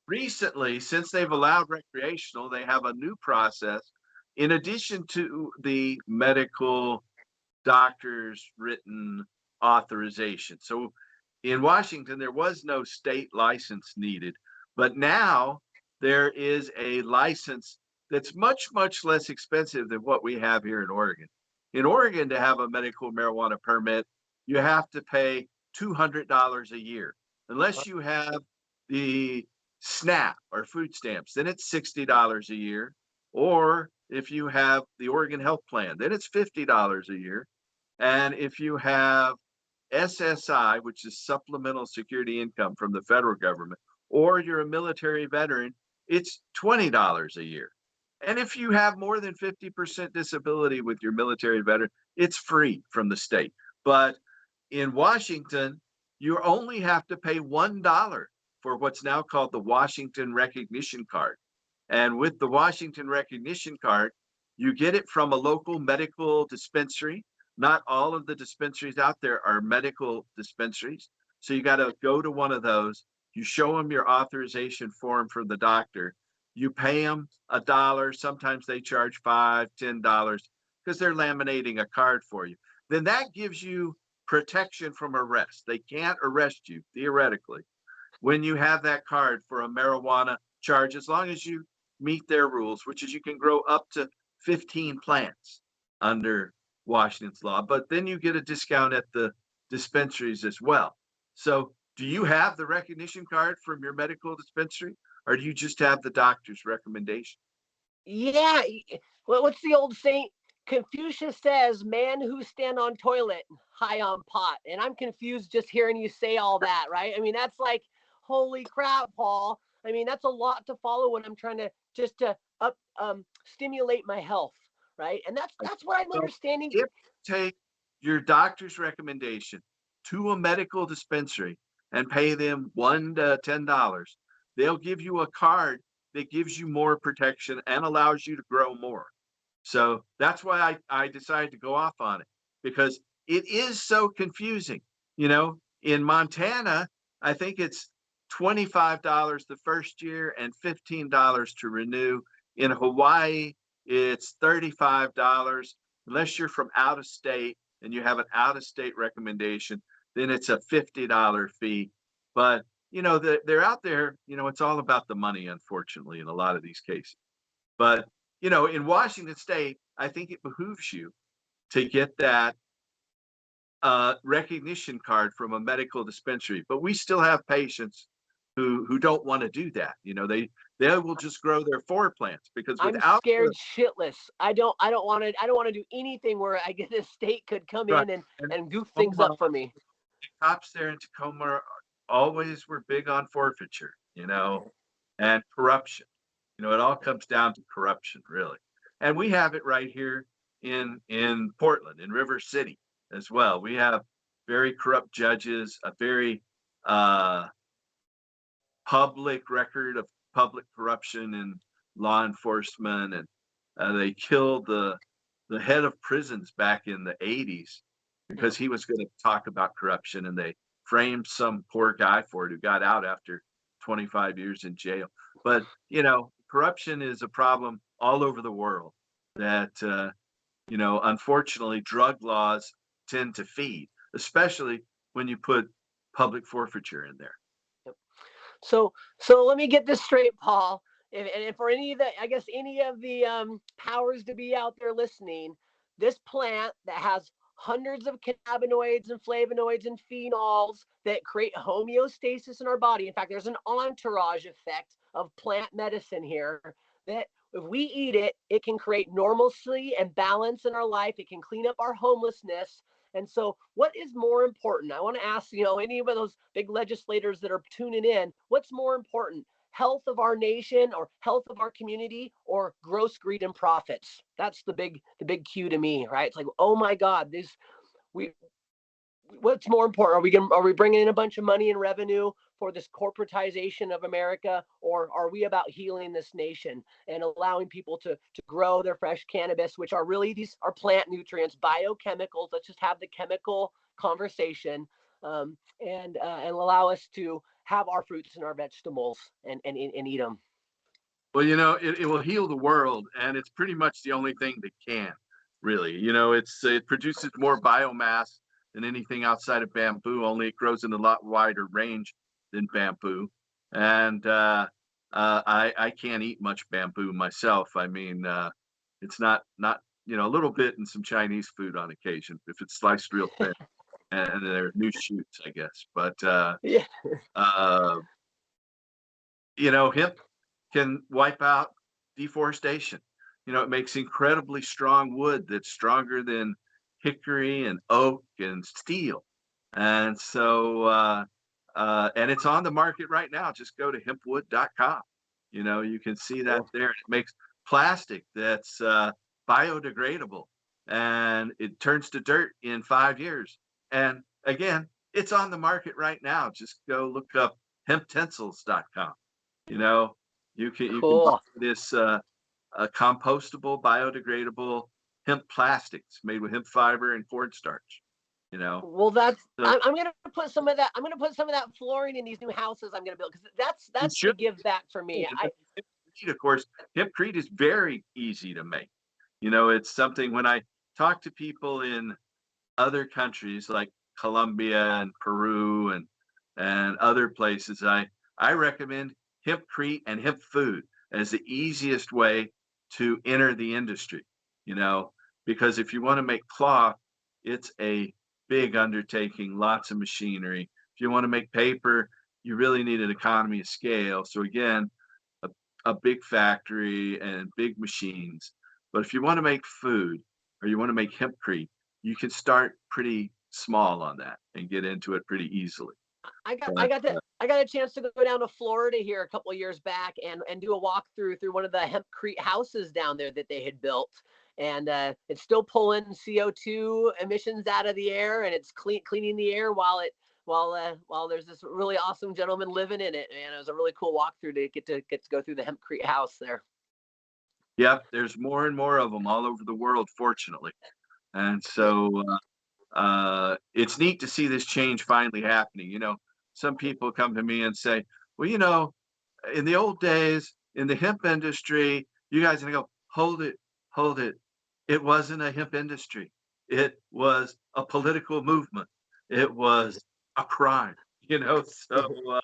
recently, since they've allowed recreational, they have a new process in addition to the medical doctor's written authorization. So in Washington, there was no state license needed, but now there is a license that's much, much less expensive than what we have here in Oregon. In Oregon, to have a medical marijuana permit, you have to pay $200 a year. Unless you have the SNAP or food stamps, then it's $60 a year. Or if you have the Oregon Health Plan, then it's $50 a year. And if you have SSI, which is Supplemental Security Income from the federal government, or you're a military veteran, it's $20 a year. And if you have more than 50% disability with your military veteran, it's free from the state. But in Washington, you only have to pay $1 for what's now called the Washington Recognition Card. And with the Washington Recognition Card, you get it from a local medical dispensary. Not all of the dispensaries out there are medical dispensaries. So you got to go to one of those. You show them your authorization form for the doctor. You pay them $1. Sometimes they charge $5, $10 because they're laminating a card for you. Then that gives you protection from arrest. They can't arrest you theoretically when you have that card for a marijuana charge, as long as you meet their rules, which is you can grow up to 15 plants under Washington's law, but then you get a discount at the dispensaries as well. So do you have the recognition card from your medical dispensary, or do you just have the doctor's recommendation? Yeah. Well, what's the old saying? Confucius says, man who stand on toilet, high on pot. And I'm confused just hearing you say all that, right? I mean, that's like, holy crap, Paul. I mean, that's a lot to follow when I'm trying to just to stimulate my health, right? And that's what I'm understanding. If you take your doctor's recommendation to a medical dispensary and pay them $1 to $10, they'll give you a card that gives you more protection and allows you to grow more. So that's why I decided to go off on it, because it is so confusing. In Montana, I think it's $25 the first year and $15 to renew. In Hawaii, it's $35. Unless you're from out of state and you have an out of state recommendation, then it's a $50 fee. But, they're out there, it's all about the money, unfortunately, in a lot of these cases. But, in Washington State, I think it behooves you to get that recognition card from a medical dispensary. But we still have patients who don't want to do that. They will just grow their 4 plants because I'm without scared shitless. I don't want to do anything where I get the state could come right, in and and goof things Tacoma, up for me. the cops there in Tacoma always were big on forfeiture, and corruption. It all comes down to corruption, really. And we have it right here in Portland, in River City as well. We have very corrupt judges, a very uh, public record of public corruption in law enforcement, and they killed the head of prisons back in the 80s because he was going to talk about corruption, and they framed some poor guy for it who got out after 25 years in jail. But corruption is a problem all over the world that unfortunately drug laws tend to feed, especially when you put public forfeiture in there. So let me get this straight, Paul. And for any of the powers to be out there listening, this plant that has hundreds of cannabinoids and flavonoids and phenols that create homeostasis in our body. In fact, there's an entourage effect of plant medicine here that if we eat it, it can create normalcy and balance in our life. It can clean up our homelessness. And so what is more important? I want to ask, any of those big legislators that are tuning in, what's more important? Health of our nation or health of our community or gross greed and profits? That's the big cue to me, right? It's like, oh my God, what's more important? Are we bringing in a bunch of money and revenue for this corporatization of America, or are we about healing this nation and allowing people to grow their fresh cannabis, which are really these are plant nutrients, biochemicals? Let's just have the chemical conversation, and allow us to have our fruits and our vegetables and eat them. Well, it will heal the world, and it's pretty much the only thing that can, really. It produces more biomass than anything outside of bamboo, only it grows in a lot wider range than bamboo. And I can't eat much bamboo myself. I mean, it's not a little bit in some Chinese food on occasion if it's sliced real thin, and they're new shoots, I guess. But Yeah. hemp can wipe out deforestation. It makes incredibly strong wood that's stronger than hickory and oak and steel. And so, and it's on the market right now. Just go to hempwood.com. You can see that there. It makes plastic that's biodegradable, and it turns to dirt in 5 years. And again, it's on the market right now. Just go look up hemptensils.com. You can buy this compostable, biodegradable hemp plastics made with hemp fiber and cornstarch. Well, I'm gonna put some of that. I'm gonna put some of that flooring in these new houses I'm gonna build, because that's the give back for me. Of course, hempcrete is very easy to make. It's something when I talk to people in other countries like Colombia and Peru and other places, I recommend hempcrete and hemp food as the easiest way to enter the industry. Because if you want to make cloth, it's a big undertaking, lots of machinery. If you want to make paper, you really need an economy of scale. So again, a big factory and big machines. But if you want to make food or you want to make hempcrete, you can start pretty small on that and get into it pretty easily. I got a chance to go down to Florida here a couple of years back and do a walkthrough through one of the hempcrete houses down there that they had built. And it's still pulling CO2 emissions out of the air, and it's cleaning the air while there's this really awesome gentleman living in it. And it was a really cool walkthrough to get to go through the hempcrete house there. Yep, there's more and more of them all over the world, fortunately. And so it's neat to see this change finally happening. Some people come to me and say, well, in the old days, in the hemp industry, you guys are going to go, hold it. It wasn't a hemp industry. It was a political movement. It was a crime, So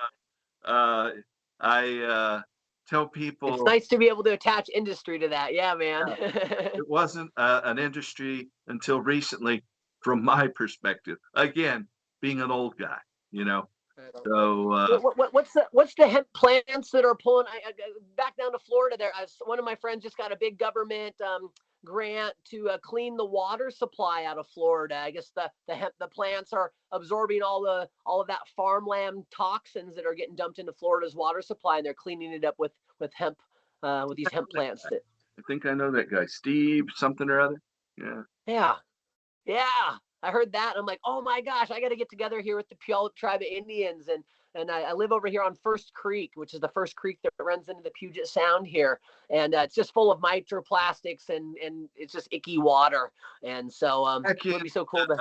I tell people it's nice to be able to attach industry to that. Yeah, man. It wasn't an industry until recently, from my perspective. Again, being an old guy, So What's the hemp plants that are pulling back down to Florida? There, one of my friends just got a big government grant to clean the water supply out of Florida. I guess the plants are absorbing all of that farmland toxins that are getting dumped into Florida's water supply, and they're cleaning it up with hemp, with these hemp plants. I think I know that guy, Steve something or other. Yeah. I heard that. I'm like, oh my gosh, I got to get together here with the Puyallup Tribe of Indians, and I live over here on First Creek, which is the first creek that runs into the Puget Sound here, and it's just full of microplastics and it's just icky water, and so it would be so cool to.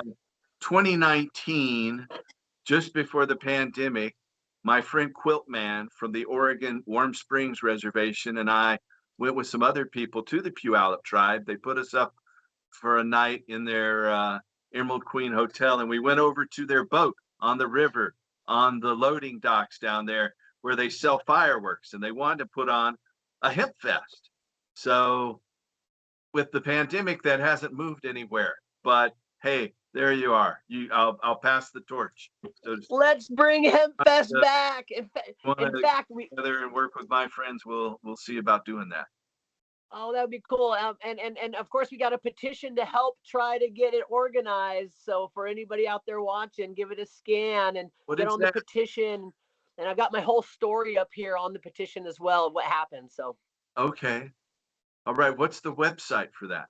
2019, just before the pandemic, my friend Quiltman from the Oregon Warm Springs Reservation and I went with some other people to the Puyallup Tribe. They put us up for a night in their Emerald Queen Hotel, and we went over to their boat on the river, on the loading docks down there where they sell fireworks, and they wanted to put on a hemp fest. So with the pandemic, that hasn't moved anywhere, but hey, there you are. I'll pass the torch. So let's bring Hemp Fest back. In fact, we together and work with my friends. We'll see about doing that. Oh, that would be cool. And of course, we got a petition to help try to get it organized. So for anybody out there watching, give it a scan and get on the petition. And I've got my whole story up here on the petition as well of what happened. So. Okay. All right. What's the website for that?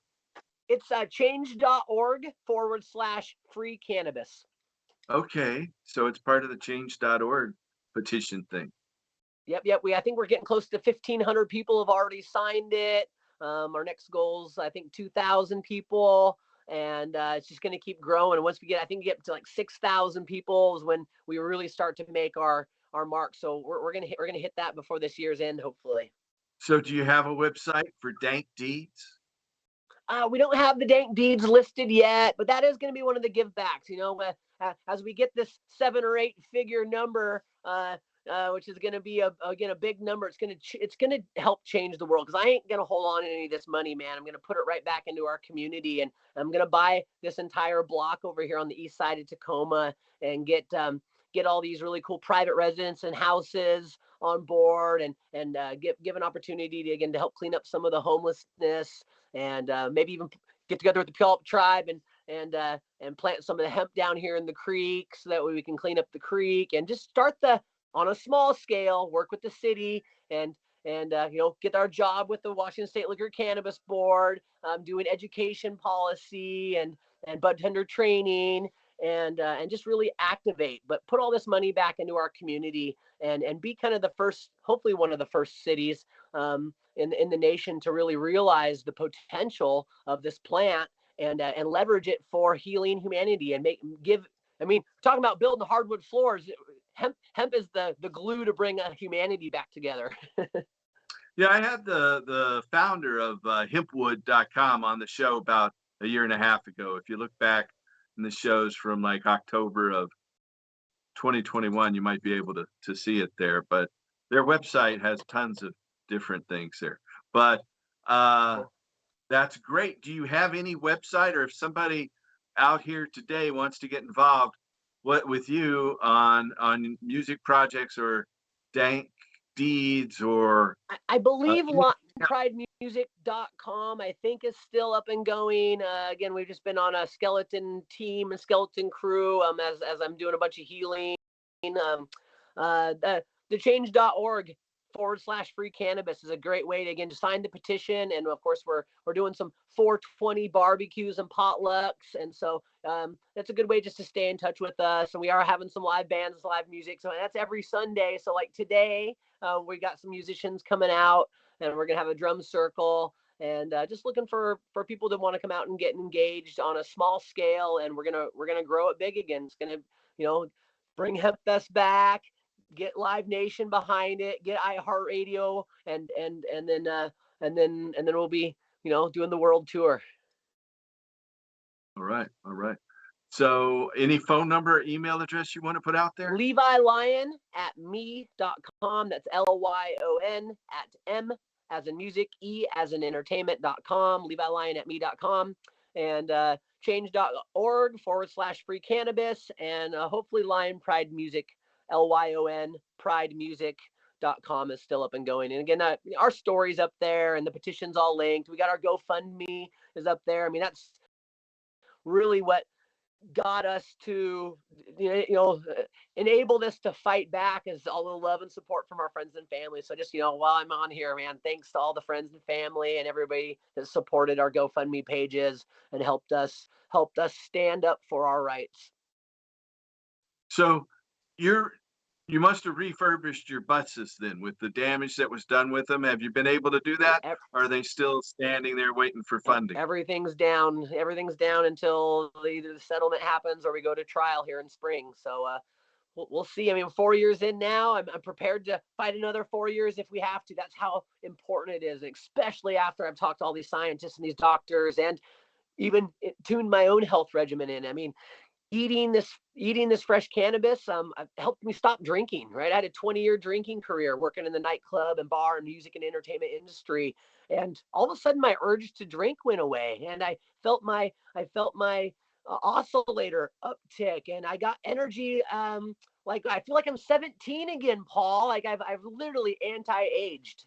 It's change.org/free cannabis. Okay. So it's part of the change.org petition thing. Yep. I think we're getting close to 1,500 people have already signed it. Our next goal is, I think, 2,000 people, and it's just going to keep growing. And once we get to like 6,000 people is when we really start to make our mark. So we're gonna hit that before this year's end, hopefully. So do you have a website for Dank Deeds? We don't have the Dank Deeds listed yet, but that is going to be one of the give backs. As we get this 7 or 8 figure number. Which is going to be a big number. It's going to help change the world, because I ain't going to hold on to any of this money, man. I'm going to put it right back into our community, and I'm going to buy this entire block over here on the east side of Tacoma and get all these really cool private residents and houses on board, and give an opportunity to help clean up some of the homelessness, and maybe even get together with the Puyallup Tribe and plant some of the hemp down here in the creek, so that way we can clean up the creek and just start on a small scale, work with the city and get our job with the Washington State Liquor Cannabis Board, doing education policy and budtender training, and just really activate, but put all this money back into our community and be kind of the first, hopefully one of the first cities in the nation to really realize the potential of this plant and leverage it for healing humanity and talking about building the hardwood floors. Hemp is the glue to bring humanity back together. Yeah, I had the founder of hempwood.com on the show about a year and a half ago. If you look back in the shows from like October of 2021, you might be able to see it there. But their website has tons of different things there. But that's great. Do you have any website, or if somebody out here today wants to get involved with you on music projects or Dank Deeds, or I believe pridemusic.com I think is still up and going. Again, we've just been on a skeleton team and skeleton crew as I'm doing a bunch of healing. The change.org /free cannabis is a great way to, again, to sign the petition. And of course, we're doing some 420 barbecues and potlucks, and so that's a good way just to stay in touch with us. And we are having some live bands, live music, so that's every Sunday. So like today, we got some musicians coming out, and we're gonna have a drum circle, and just looking for people that want to come out and get engaged on a small scale. And we're gonna grow it big again. It's gonna bring Hemp Fest back, get Live Nation behind it, get iHeartRadio, and then we'll be doing the world tour. All right. So any phone number, email address you want to put out there? Levi Lyon at me.com. That's LYON at M as in music, E as in entertainment.com. Levi Lyon at me.com, and change.org /free cannabis, and hopefully Lion Pride Music Lyon, pridemusic.com is still up and going. And again, our story's up there and the petition's all linked. We got our GoFundMe is up there. I mean, that's really what got us to, enable this to fight back, is all the love and support from our friends and family. So just, while I'm on here, man, thanks to all the friends and family and everybody that supported our GoFundMe pages and helped us stand up for our rights. So you must have refurbished your buses then with the damage that was done with them. Have you been able to do that? Or are they still standing there waiting for funding? Everything's down. Everything's down until either the settlement happens or we go to trial here in spring. So we'll see. I mean, 4 years in now, I'm prepared to fight another 4 years if we have to. That's how important it is, especially after I've talked to all these scientists and these doctors and even tuned my own health regimen in. I mean, eating this fresh cannabis helped me stop drinking, right? I had a 20-year drinking career working in the nightclub and bar and music and entertainment industry. And all of a sudden my urge to drink went away. And I felt my oscillator uptick, and I got energy. Like I feel like I'm 17 again, Paul. Like I've literally anti-aged.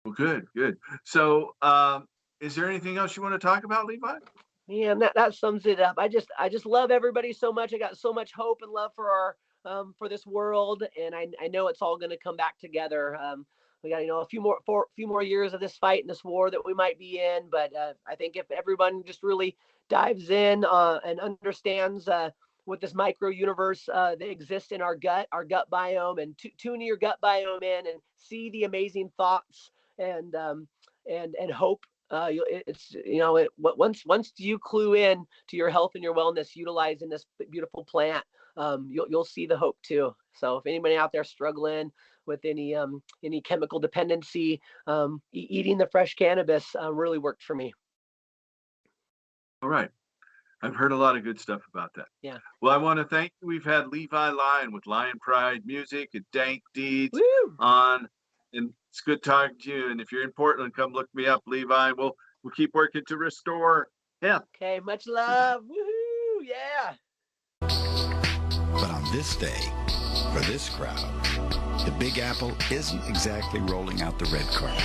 Well, good. So is there anything else you want to talk about, Levi? Yeah, that sums it up. I just love everybody so much. I got so much hope and love for our for this world, and I know it's all going to come back together. We got a few more years of this fight and this war that we might be in, but I think if everyone just really dives in and understands what this micro universe that exists in our gut biome, and tune your gut biome in and see the amazing thoughts and hope. Once you clue in to your health and your wellness, utilizing this beautiful plant, you'll see the hope too. So if anybody out there struggling with any chemical dependency, eating the fresh cannabis really worked for me. All right. I've heard a lot of good stuff about that. Yeah. Well, I want to thank you. We've had Levi Lyon with Lion Pride Music and Dank Deeds Woo! on, and it's good talking to you. And if you're in Portland, come look me up, Levi. We'll keep working to restore hemp. Okay, much love. Woohoo! Yeah. But on this day, for this crowd, the Big Apple isn't exactly rolling out the red carpet.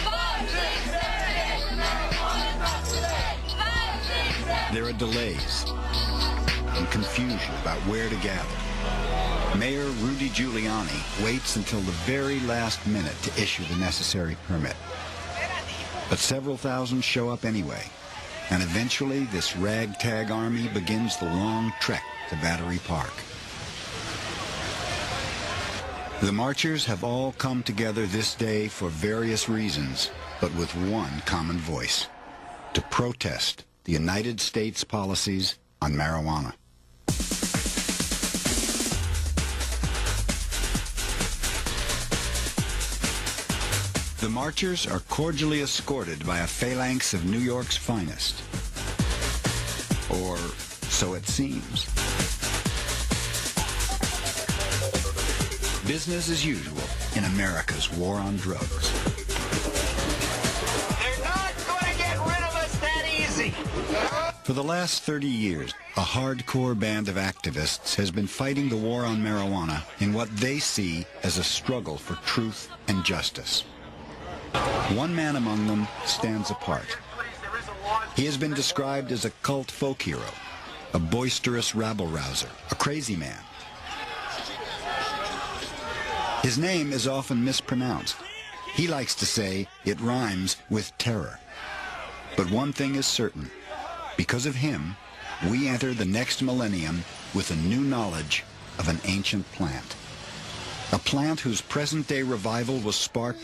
There are delays and confusion about where to gather. Mayor Rudy Giuliani waits until the very last minute to issue the necessary permit. But several thousand show up anyway, and eventually this ragtag army begins the long trek to Battery Park. The marchers have all come together this day for various reasons, but with one common voice: to protest the United States policies on marijuana. The marchers are cordially escorted by a phalanx of New York's finest. Or so it seems. Business as usual in America's war on drugs. They're not going to get rid of us that easy. For the last 30 years, a hardcore band of activists has been fighting the war on marijuana in what they see as a struggle for truth and justice. One man among them stands apart. He has been described as a cult folk hero, a boisterous rabble-rouser, a crazy man. His name is often mispronounced. He likes to say it rhymes with terror. But one thing is certain. Because of him, we enter the next millennium with a new knowledge of an ancient plant. A plant whose present-day revival was sparked